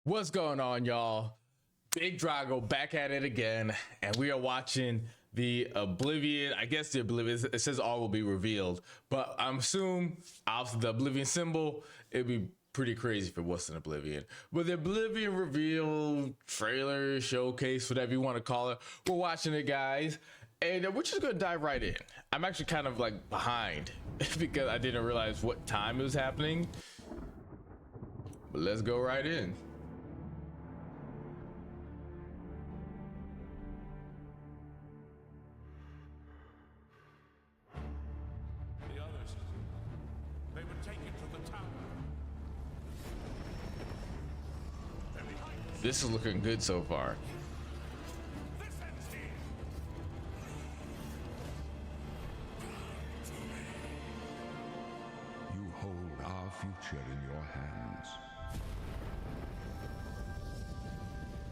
What's going on, y'all? Big Drago back at it again, and we are watching the Oblivion. I guess the Oblivion, it says all will be revealed, but I'm assuming after the Oblivion symbol, it'd be pretty crazy if it wasn't Oblivion. But the Oblivion reveal, trailer, showcase, whatever you want to call it, we're watching it, guys, and we're just gonna dive right in. I'm actually kind of like behind because I didn't realize what time it was happening, but let's go right in. This is looking good so far. You hold our future in your hands.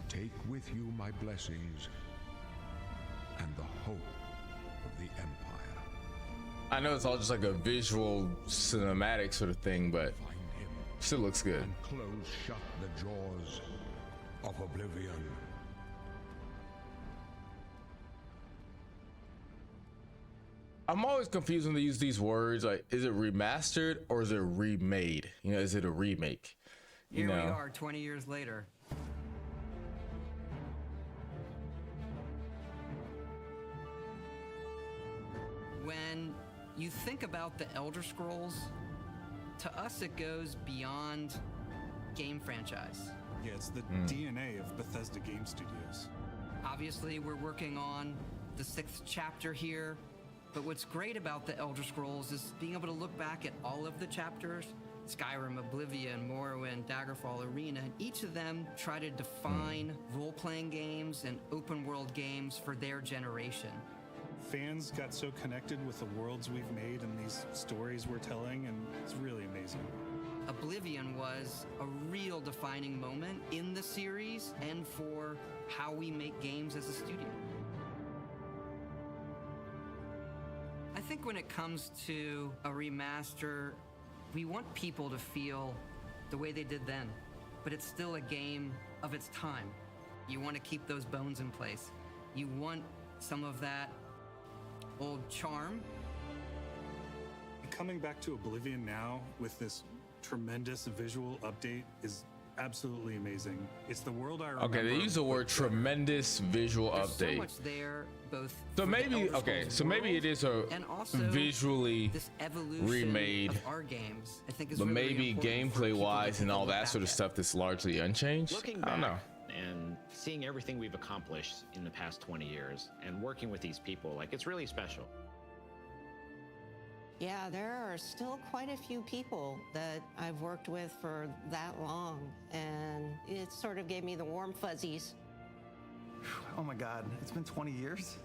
Take with you my blessings and the hope of the Empire. I know it's all just like a visual cinematic sort of thing, but still looks good. And close shut the jaws of Oblivion. I'm always confused when they use these words. Like, is it remastered or is it remade? You know, is it a remake? Here we are 20 years later. When you think about the Elder Scrolls, to us it goes beyond game franchise. Yeah, it's the DNA of Bethesda Game Studios. Obviously, we're working on the 6th chapter here, but what's great about the Elder Scrolls is being able to look back at all of the chapters, Skyrim, Oblivion, Morrowind, Daggerfall, Arena, and each of them try to define role-playing games and open-world games for their generation. Fans got so connected with the worlds we've made and these stories we're telling, and it's really amazing. Oblivion was a real defining moment in the series and for how we make games as a studio. I think when it comes to a remaster, we want people to feel the way they did then, but it's still a game of its time. You want to keep those bones in place. You want some of that old charm. Coming back to Oblivion now with this tremendous visual update is absolutely amazing. It's the world I remember. Okay, they use the word tremendous visual There's update. so much there, both So for maybe, the Elder okay, Scrolls so maybe world it is a and also visually this evolution remade, of our games, I think is but really maybe important for gameplay people to wise and take a all look that back sort of at. stuff that's largely unchanged. Looking I don't know. back and seeing everything we've accomplished in the past 20 years and working with these people, like, it's really special. Yeah, there are still quite a few people that I've worked with for that long, and it sort of gave me the warm fuzzies. Oh my God, it's been 20 years?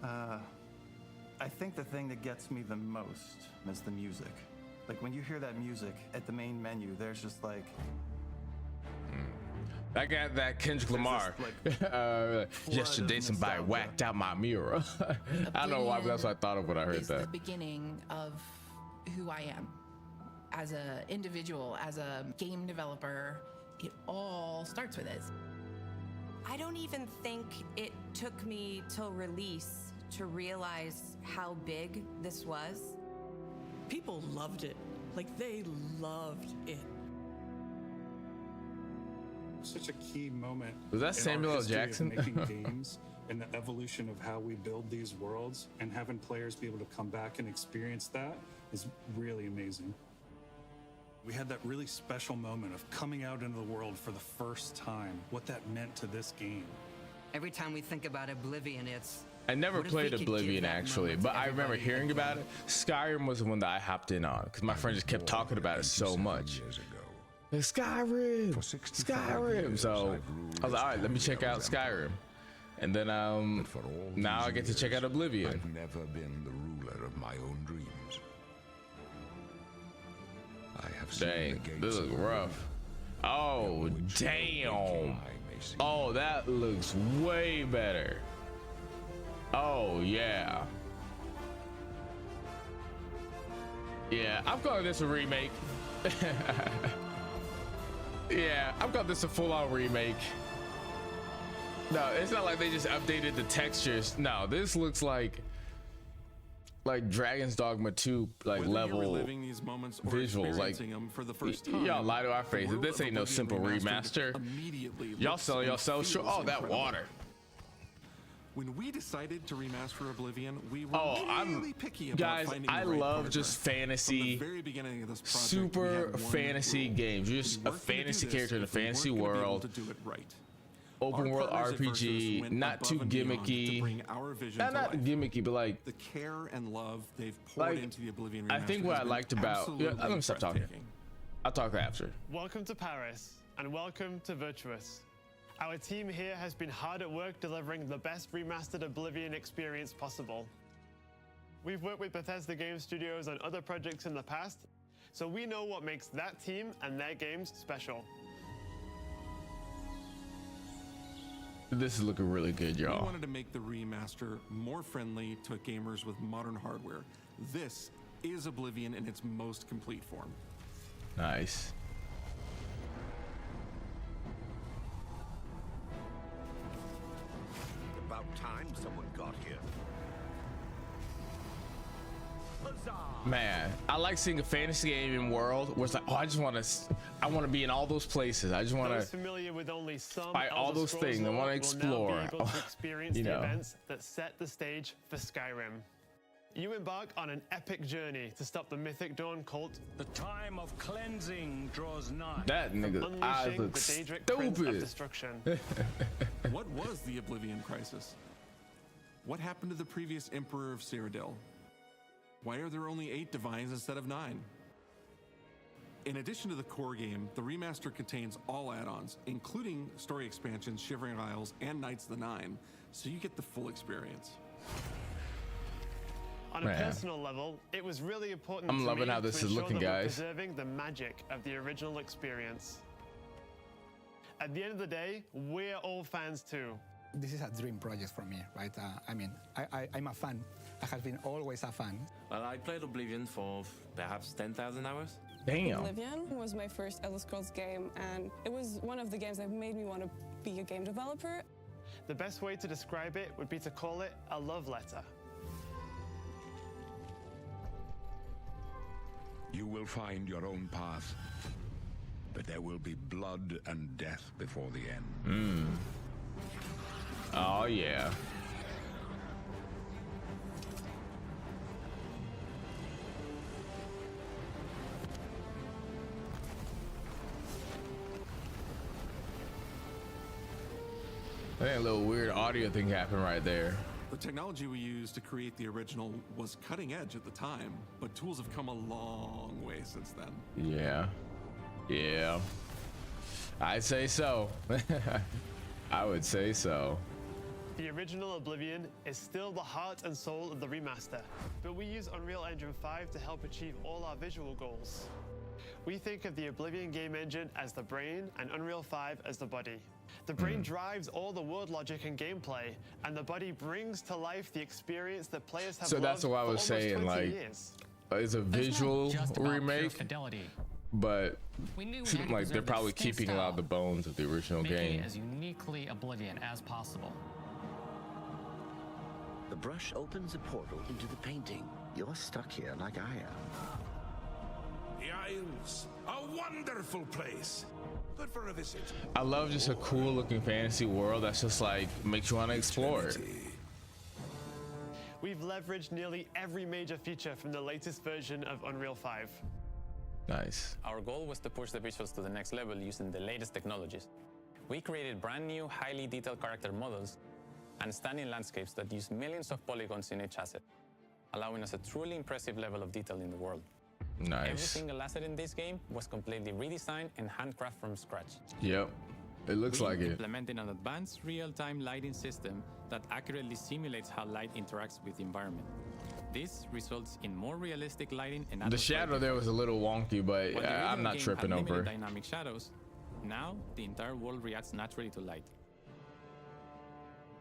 I think the thing that gets me the most is the music. Like when you hear that music at the main menu, there's just like... I got that Kendrick Lamar. Yesterday somebody whacked out my mirror. I don't know why, but that's what I thought of when I heard is that. the beginning of who I am as an individual, as a game developer. It all starts with this. I don't even think it took me till release to realize how big this was. People loved it. Like, they loved it. Such a key moment. Was that in our Samuel L. history of Jackson? making games and the evolution of how we build these worlds, and having players be able to come back and experience that is really amazing. We had that really special moment of coming out into the world for the first time, what that meant to this game. Every time we think about Oblivion, it's... I never what if played we could Oblivion give that actually, moment but to I remember everybody hearing that about it. Skyrim was the one that I hopped in on because my friend just kept talking about it so much. Years ago, Like, Skyrim, For 65 Skyrim. years, So I've ruled I was like, as all right, let me check Empire out of Empire. Skyrim, and then but for all now these I get to check years, out Oblivion. I've never been the ruler of my own dreams. I have seen Dang, the gates this of looks the rough. Oh, which no damn. waking eye may see. Oh, that looks way better. Oh, yeah. Yeah, I'm calling this a remake. Yeah, I've got this a full-on remake. No, it's not like they just updated the textures. No, this looks like Dragon's Dogma 2 like Whether level you're reliving these moments or visuals. Like experiencing them for the first time, y'all lie to our the faces. world This of ain't no Oblivion simple Remastered remaster. immediately Y'all looks selling and yourselves short. feels Oh, that incredible. water. When we decided to remaster Oblivion, we were I'm really picky about guys. finding the I right love partner. just From the fantasy, very beginning of this project, we super had one fantasy rule. games. You're just We a weren't gonna do fantasy this character in a if we weren't fantasy gonna be able world. to do it right. Open Our world partners at Versus RPG, went not above too and beyond to gimmicky. bring our vision Not to life. gimmicky, but like The care and love they've poured Like, into the Oblivion I remaster think what has I been liked about absolutely let me stop talking. breathtaking. I'll talk after. Welcome to Paris, and welcome to Virtuous. Our team here has been hard at work delivering the best remastered Oblivion experience possible. We've worked with Bethesda Game Studios on other projects in the past, so we know what makes that team and their games special. This is looking really good, We y'all. wanted to make the remaster more friendly to gamers with modern hardware. This is Oblivion in its most complete form. Nice. About time someone got here. Man, I like seeing a fantasy gaming world where it's like, oh, I want to be in all those places. I just want Those to familiar with only some fight all Elder those Scrolls things. I lore want to will explore. now be able to experience You the know. events that set the stage for Skyrim. You embark on an epic journey to stop the Mythic Dawn cult. The time of cleansing draws nigh. That nigga eyes Unleashing look the Daedric Prince of stupid. Destruction. What was the Oblivion Crisis? What happened to the previous Emperor of Cyrodiil? Why are there only 8 divines instead of 9? In addition to the core game, the remaster contains all add-ons, including story expansions, Shivering Isles, and Knights of the Nine, so you get the full experience. On a Man. personal level, it was really important I'm to loving me how this to is ensure looking, that we're guys. preserving the magic of the original experience. At the end of the day, we're all fans too. This is a dream project for me, right? I'm a fan. I have been always a fan. Well, I played Oblivion for perhaps 10,000 hours. Damn. Oblivion was my first Elder Scrolls game, and it was one of the games that made me want to be a game developer. The best way to describe it would be to call it a love letter. You will find your own path, but there will be blood and death before the end. Oh yeah. I think a little weird audio thing happened right there. The technology we used to create the original was cutting edge at the time, but tools have come a long way since then. Yeah. Yeah. I'd say so. I would say so. The original Oblivion is still the heart and soul of the remaster, but we use Unreal Engine 5 to help achieve all our visual goals. We think of the Oblivion game engine as the brain and Unreal 5 as the body. The brain drives all the world logic and gameplay, and the body brings to life the experience that players have So loved that's what I for was almost saying, 20 like, years. it's a visual remake, Fidelity. but We knew we seems had to like they're preserve the probably distinct keeping a lot of style, the bones of the original making game. it as uniquely Oblivion as possible. The brush opens a portal into the painting. You're stuck here like I am. The Isles, a wonderful place. Good for a visit. I love just a cool looking fantasy world that's just like makes you want to explore it. We've leveraged nearly every major feature from the latest version of Unreal 5. Nice. Our goal was to push the visuals to the next level using the latest technologies. We created brand new, highly detailed character models and stunning landscapes that use millions of polygons in each asset, allowing us a truly impressive level of detail in the world. Every Nice. single asset in this game was completely redesigned and handcrafted from scratch. Yep. It looks like it. Implementing an advanced real-time lighting system that accurately simulates how light interacts with the environment. This results in more realistic lighting and The shadow there was a little wonky, but While the I'm original not game tripping had limited over. dynamic shadows, now the entire world reacts naturally to light.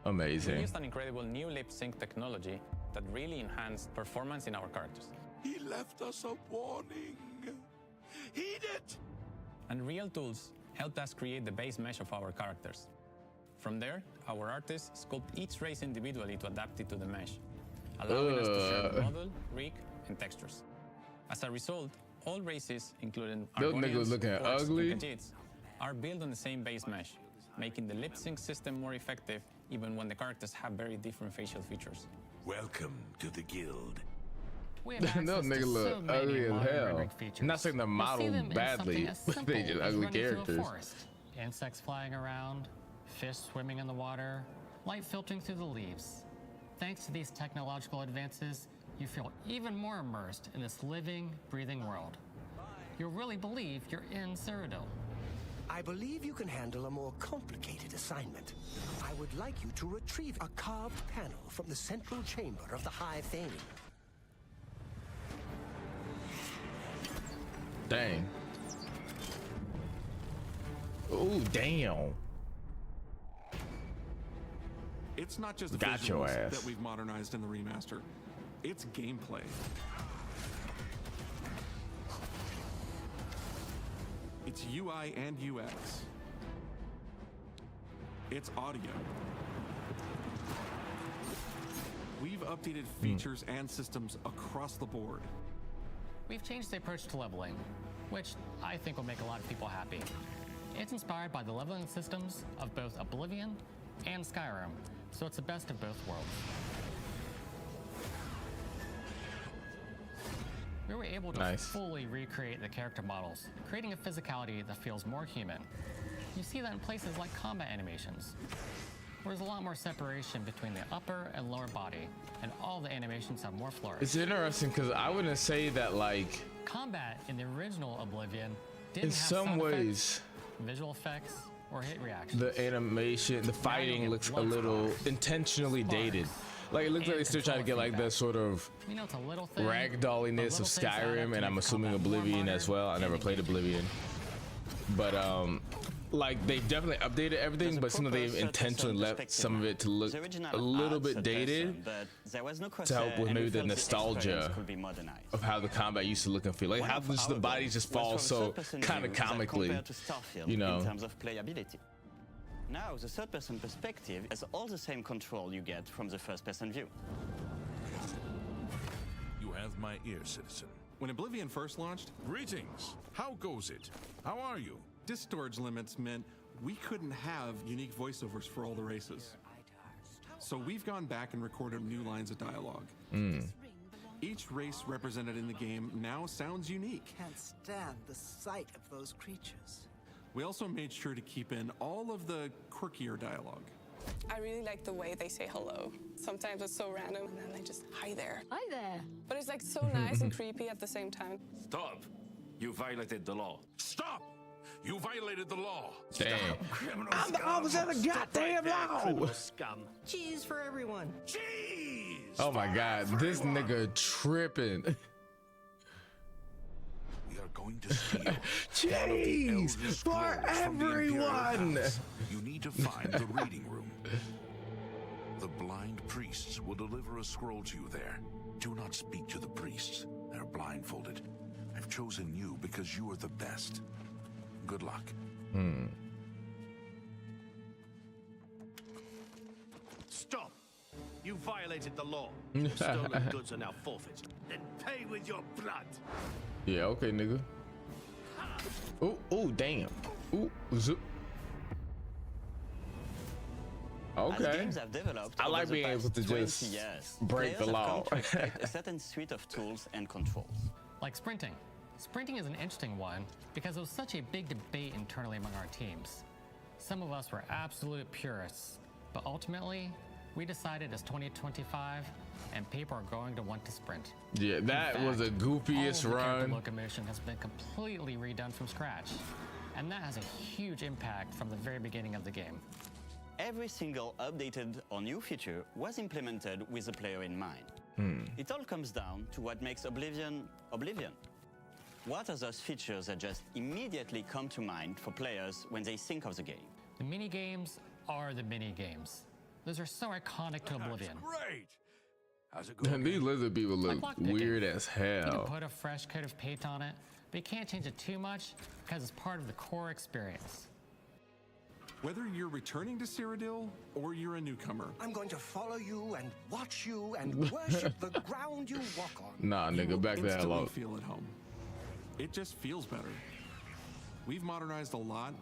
We Amazing. used an incredible new lip sync technology that really enhanced performance in our characters. He left us a warning. Heed it. And real tools helped us create the base mesh of our characters. From there, our artists sculpt each race individually to adapt it to the mesh, allowing us to share the model, rig, and textures. As a result, all races, including those niggas looking orcs, ugly, and Khajiits, are built on the same base mesh, making the lip sync system more effective even when the characters have very different facial features. Welcome to the guild. Those niggas look ugly as hell. I'm not saying they're modeled badly, but they just ugly characters. Insects flying around, fish swimming in the water, light filtering through the leaves. Thanks to these technological advances, you feel even more immersed in this living, breathing world. You'll really believe you're in Cyrodiil. I believe you can handle a more complicated assignment. I would like you to retrieve a carved panel from the central chamber of the High Thane. Dang. Oh, damn. It's not just Got your visuals ass. that we've modernized in the remaster. It's gameplay. It's UI and UX. It's audio. We've updated features and systems across the board. We've changed the approach to leveling, which I think will make a lot of people happy. It's inspired by the leveling systems of both Oblivion and Skyrim, so it's the best of both worlds. We were able to fully recreate the character models, creating a physicality that feels more human. You see that in places like combat animations, where there's a lot more separation between the upper and lower body, and all the animations have more flourish. It's interesting because I wouldn't say that, like, Combat in the original Oblivion didn't in have some sound ways, effects, visual effects, or hit reactions. the animation, the fighting looks a little intentionally dated. Like, it looks like they're still trying to get like that sort of You know, it's a little thing. ragdolliness of Skyrim, and I'm assuming Oblivion as well. I never played Oblivion, but like they've definitely updated everything, but some of they've intentionally left some of it to look a little bit dated to help with maybe the nostalgia of how the combat used to look and feel. Like how just the bodies just fall so kind of comically, you know. In terms of playability. Now, the third-person perspective has all the same control you get from the first-person view. You have my ear, citizen. When Oblivion first launched, Greetings. How goes it? How are you? disk storage limits meant we couldn't have unique voiceovers for all the races. So we've gone back and recorded new lines of dialogue. Each race represented in the game now sounds unique. Can't stand the sight of those creatures. We also made sure to keep in all of the quirkier dialogue. I really like the way they say hello. Sometimes it's so random, and then they just, hi there. Hi there. But it's like so nice and creepy at the same time. Stop! You violated the law. Stop! You violated the law. Damn. I'm the officer of the goddamn law. Scum. Cheese for everyone. Cheese! Oh my God, this nigga tripping. We are going to steal Cheese for everyone. You need to find the reading room. The blind priests will deliver a scroll to you there. Do not speak to the priests. They're blindfolded. I've chosen you because you are the best. Good luck. Stop! You violated the law. Stolen goods are now forfeit. Then pay with your blood. Yeah, okay, nigga. Oh, damn. Ooh, zoop. Okay. As games have developed I like over the being able past to 20 just years, break the players have law. come to expect a certain suite of tools and controls. Like sprinting. Sprinting is an interesting one because it was such a big debate internally among our teams. Some of us were absolute purists, but ultimately, we decided it's 2025 and people are going to want to sprint. Yeah, that was the goofiest all of the character run. locomotion has been completely redone from scratch, and that has a huge impact from the very beginning of the game. Every single updated or new feature was implemented with the player in mind. It all comes down to what makes Oblivion Oblivion. What are those features that just immediately come to mind for players when they think of the game? The mini games are the mini games. Those are so iconic to Oblivion. Great! How's it going? These lizard people look Like lockpicking. weird as You can hell. put a fresh coat of paint on it, but you can't change it too much because it's part of the core experience. Whether you're returning to Cyrodiil or you're a newcomer, I'm going to follow you and watch you and worship the ground you walk on. Nah, nigga, back the hell instantly up. feel at home. It just feels better. We've modernized a lot,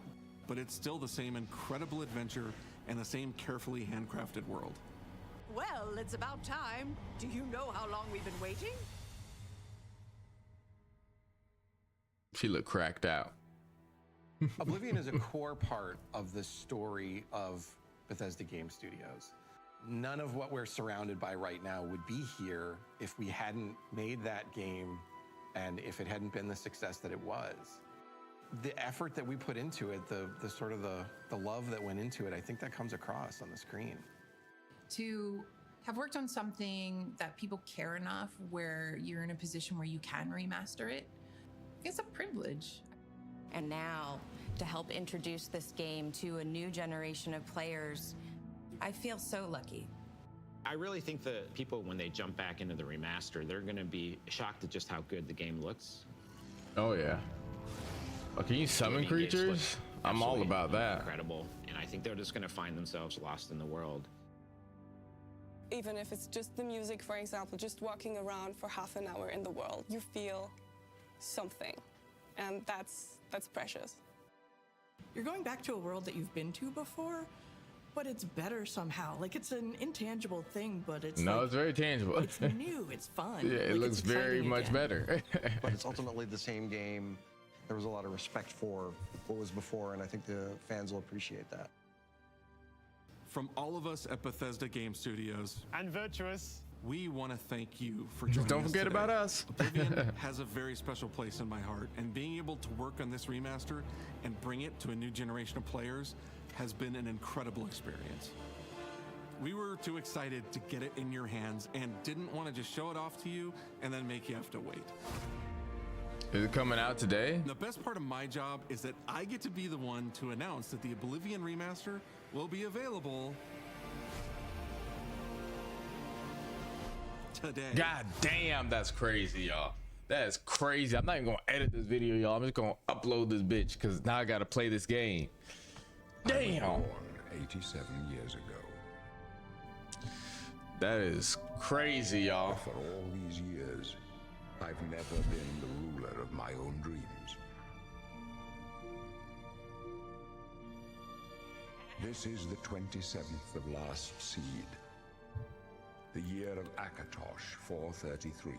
but it's still the same incredible adventure and the same carefully handcrafted world. Well, it's about time. Do you know how long we've been waiting? She looked cracked out. Oblivion is a core part of the story of Bethesda Game Studios. None of what we're surrounded by right now would be here if we hadn't made that game and if it hadn't been the success that it was. The effort that we put into it, the sort of the love that went into it, I think that comes across on the screen. To have worked on something that people care enough where you're in a position where you can remaster it, it's a privilege. And now, to help introduce this game to a new generation of players, I feel so lucky. I really think that people, when they jump back into the remaster, they're going to be shocked at just how good the game looks. Oh yeah. Oh, can you summon creatures? I'm all about that. Incredible, and I think they're just going to find themselves lost in the world. Even if it's just the music, for example, just walking around for half an hour in the world, you feel something, and that's precious. You're going back to a world that you've been to before, but it's better somehow. Like, it's an intangible thing, but it's it's very tangible. It's new, it's fun. Yeah, it Like, looks it's very exciting much again. better. But it's ultimately the same game. There was a lot of respect for what was before, and I think the fans will appreciate that. From all of us at Bethesda Game Studios and Virtuous, we want to thank you for joining us. Don't forget today. about us. Oblivion has a very special place in my heart, and being able to work on this remaster and bring it to a new generation of players has been an incredible experience. We were too excited to get it in your hands and didn't want to just show it off to you and then make you have to wait. Is it coming out today? The best part of my job is that I get to be the one to announce that the Oblivion remaster will be available today. God damn, that's crazy, y'all. That is crazy. I'm not even gonna edit this video, y'all. I'm just gonna upload this bitch because now I gotta play this game. Damn. I was born 87 years ago. That is crazy, y'all. For all these years, I've never been the ruler of my own dreams. This is the 27th of last seed. The year of Akatosh 433.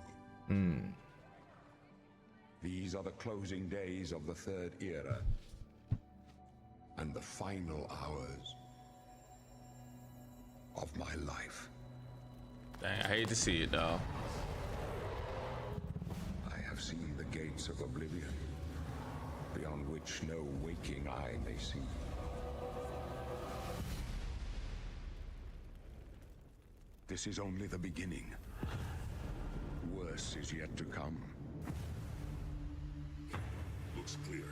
These are the closing days of the third era and the final hours of my life. Dang, I hate to see it, dog. I have seen the gates of Oblivion, beyond which no waking eye may see. This is only the beginning. Worse is yet to come. Looks clear.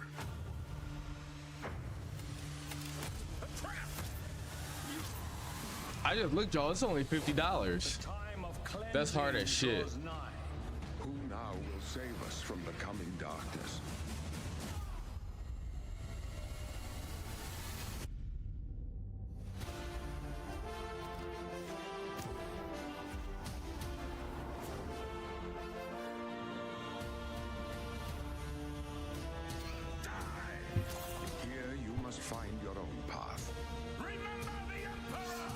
I just looked, y'all. It's only $50. That's hard as shit. Who now will save us from the coming darkness? Here you must find your own path. Remember the Emperor!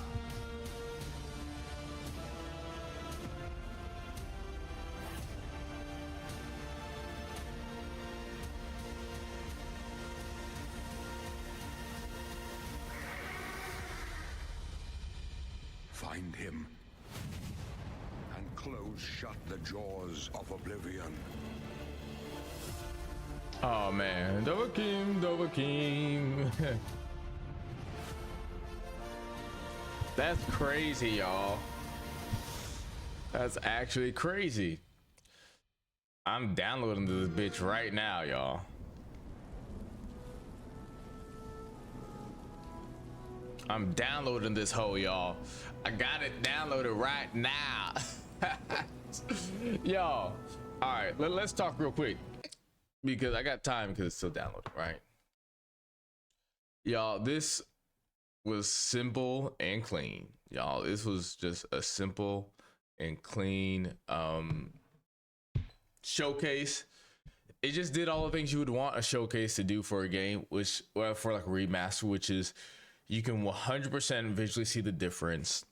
Find him and close shut the jaws of Oblivion. Oh man, Dovahkiin. That's crazy, y'all. That's actually crazy. I'm downloading this bitch right now, y'all. I'm downloading this hoe, y'all. I got it downloaded right now. Y'all, all right, let's talk real quick because I got time because it's still downloading, right? Y'all, this was simple and clean, y'all. This was just a simple and clean showcase. It just did all the things you would want a showcase to do for a game, which, well, for like a remaster, which is you can 100% visually see the difference,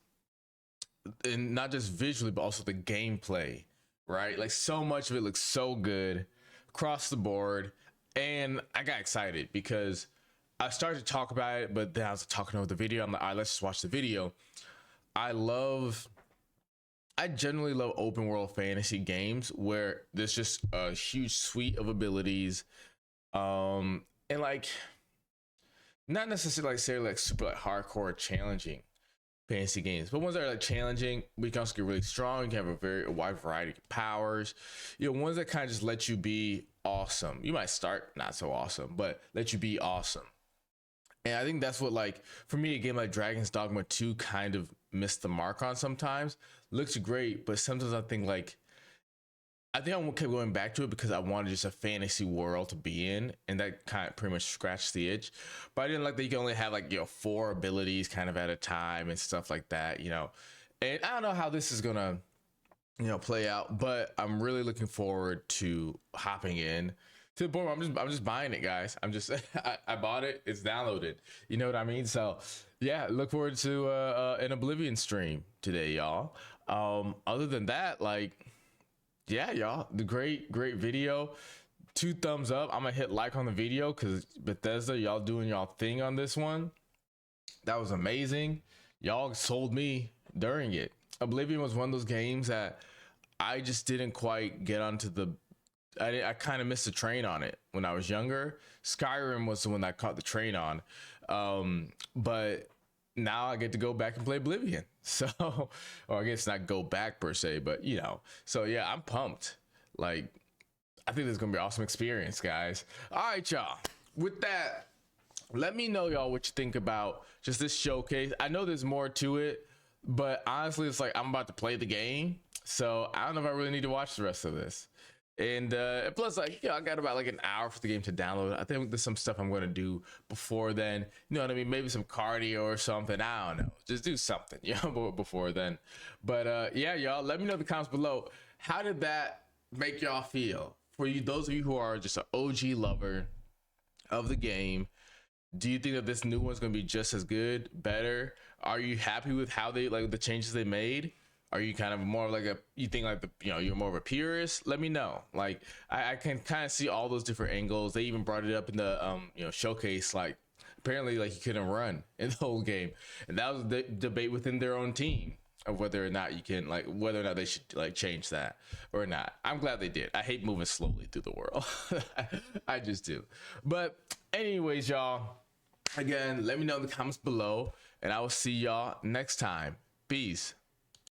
and not just visually, but also the gameplay, right? Like, so much of it looks so good across the board. And I got excited because I started to talk about it, but then I was talking over the video. I'm like, all right, let's just watch the video. I generally love open world fantasy games where there's just a huge suite of abilities, and like not necessarily like super like hardcore challenging fantasy games, but ones that are like challenging, but you can also get really strong. You can have a very wide variety of powers. You know, ones that kind of just let you be awesome. You might start not so awesome, but let you be awesome. And I think that's what, like, for me, a game like Dragon's Dogma 2 kind of missed the mark on sometimes. Looks great, but sometimes I think I kept going back to it because I wanted just a fantasy world to be in, and that kind of pretty much scratched the itch. But I didn't like that you can only have 4 abilities kind of at a time and stuff like that, you know. And I don't know how this is gonna, you know, play out, but I'm really looking forward to hopping in to the point where I'm just buying it, guys. I bought it, it's downloaded, you know what I mean? So yeah, look forward to an Oblivion stream today, y'all. Other than that, yeah, y'all, the great video. 2 thumbs up. I'm gonna hit like on the video because Bethesda, y'all doing y'all thing on this one. That was amazing. Y'all sold me during it. Oblivion was one of those games that I just didn't quite get onto I kind of missed the train on it when I was younger. Skyrim was the one that I caught the train on. But now I get to go back and play Oblivion. So, or I guess not go back per se, but you know. So yeah, I'm pumped. I think this is gonna be an awesome experience, guys. All right, y'all. With that, let me know, y'all, what you think about just this showcase. I know there's more to it, but honestly, it's like I'm about to play the game, so I don't know if I really need to watch the rest of this. And plus, I got about an hour for the game to download. I think there's some stuff I'm going to do before then. You know what I mean? Maybe some cardio or something. I don't know. Just do something, before then. But yeah, y'all, let me know in the comments below. How did that make y'all feel? For you, those of you who are just an OG lover of the game, do you think that this new one's going to be just as good, better? Are you happy with how they the changes they made? Are you kind of more you think you're more of a purist? Let me know. I can kind of see all those different angles. They even brought it up in the showcase. Apparently you couldn't run in the whole game, and that was the debate within their own team of whether or not you can whether or not they should change that or not. I'm glad they did. I hate moving slowly through the world. I just do. But anyways, y'all, again, let me know in the comments below, and I will see y'all next time. Peace.